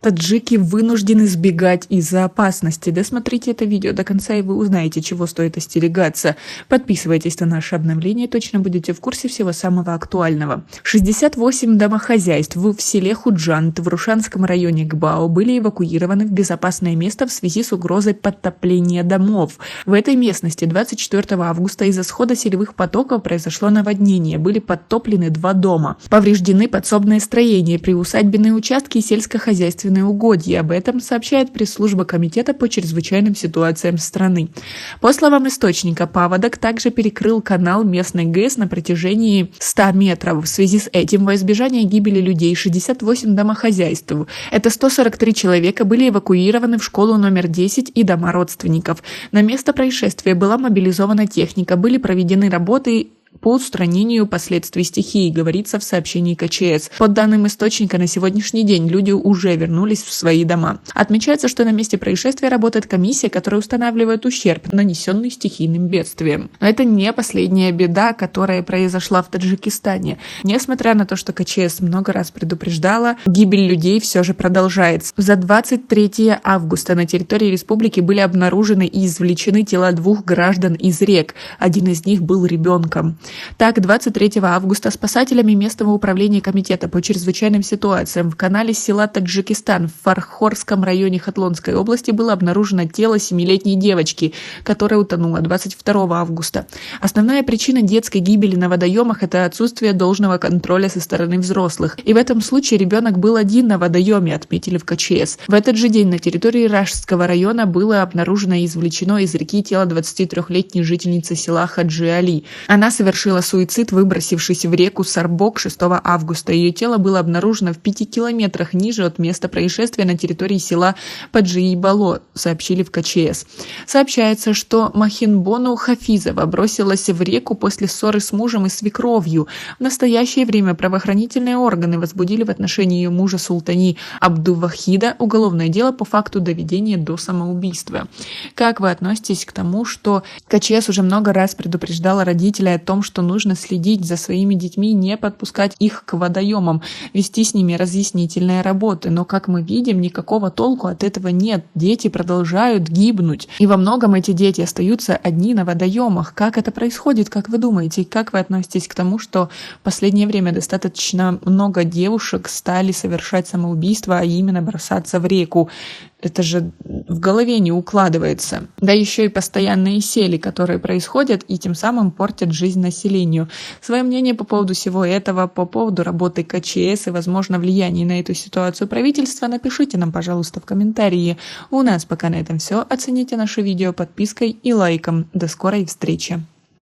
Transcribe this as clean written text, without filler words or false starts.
Таджики вынуждены сбегать из-за опасности. Досмотрите это видео до конца, и вы узнаете, чего стоит остерегаться. Подписывайтесь на наши обновления, точно будете в курсе всего самого актуального. 68 домохозяйств в селе Худжан в Рушанском районе Гбао были эвакуированы в безопасное место в связи с угрозой подтопления домов. В этой местности 24 августа из-за схода селевых потоков произошло наводнение. Были подтоплены 2 дома. Повреждены подсобные строения, приусадебные участки и сельскохозяйственные угодья. Об этом сообщает пресс-служба Комитета по чрезвычайным ситуациям страны. По словам источника, паводок также перекрыл канал местной ГЭС на протяжении 100 метров. В связи с этим, во избежание гибели людей, 68 домохозяйств, это 143 человека, были эвакуированы в школу номер 10 и дома родственников. На место происшествия была мобилизована техника, были проведены работы по устранению последствий стихии, говорится в сообщении КЧС. По данным источника, на сегодняшний день люди уже вернулись в свои дома. Отмечается, что на месте происшествия работает комиссия, которая устанавливает ущерб, нанесенный стихийным бедствием. Но это не последняя беда, которая произошла в Таджикистане. Несмотря на то, что КЧС много раз предупреждала, гибель людей все же продолжается. За 23 августа на территории республики были обнаружены и извлечены тела 2 граждан из рек. Один из них был ребенком. Так, 23 августа спасателями местного управления Комитета по чрезвычайным ситуациям в канале села Таджикистан в Фархорском районе Хатлонской области было обнаружено тело 7-летней девочки, которая утонула 22 августа. Основная причина детской гибели на водоемах – это отсутствие должного контроля со стороны взрослых. И в этом случае ребенок был один на водоеме, отметили в КЧС. В этот же день на территории Рашского района было обнаружено и извлечено из реки тело 23-летней жительницы села Хаджи Али. Она совершила суицид, выбросившись в реку Сарбок 6 августа. Ее тело было обнаружено в 5 километрах ниже от места происшествия на территории села Паджи-Бало, сообщили в КЧС. Сообщается, что Махинбону Хафизова бросилась в реку после ссоры с мужем и свекровью. В настоящее время правоохранительные органы возбудили в отношении ее мужа Султани Абдувахида уголовное дело по факту доведения до самоубийства. Как вы относитесь к тому, что КЧС уже много раз предупреждала родителей о том, что нужно следить за своими детьми, не подпускать их к водоемам, вести с ними разъяснительные работы. Но, как мы видим, никакого толку от этого нет. Дети продолжают гибнуть. И во многом эти дети остаются одни на водоемах. Как это происходит, как вы думаете? Как вы относитесь к тому, что в последнее время достаточно много девушек стали совершать самоубийство, а именно бросаться в реку? Это же в голове не укладывается. Да еще и постоянные сели, которые происходят и тем самым портят жизнь населению. Свое мнение по поводу всего этого, по поводу работы КЧС и, возможно, влияния на эту ситуацию правительства, напишите нам, пожалуйста, в комментарии. У нас пока на этом все. Оцените наше видео подпиской и лайком. До скорой встречи.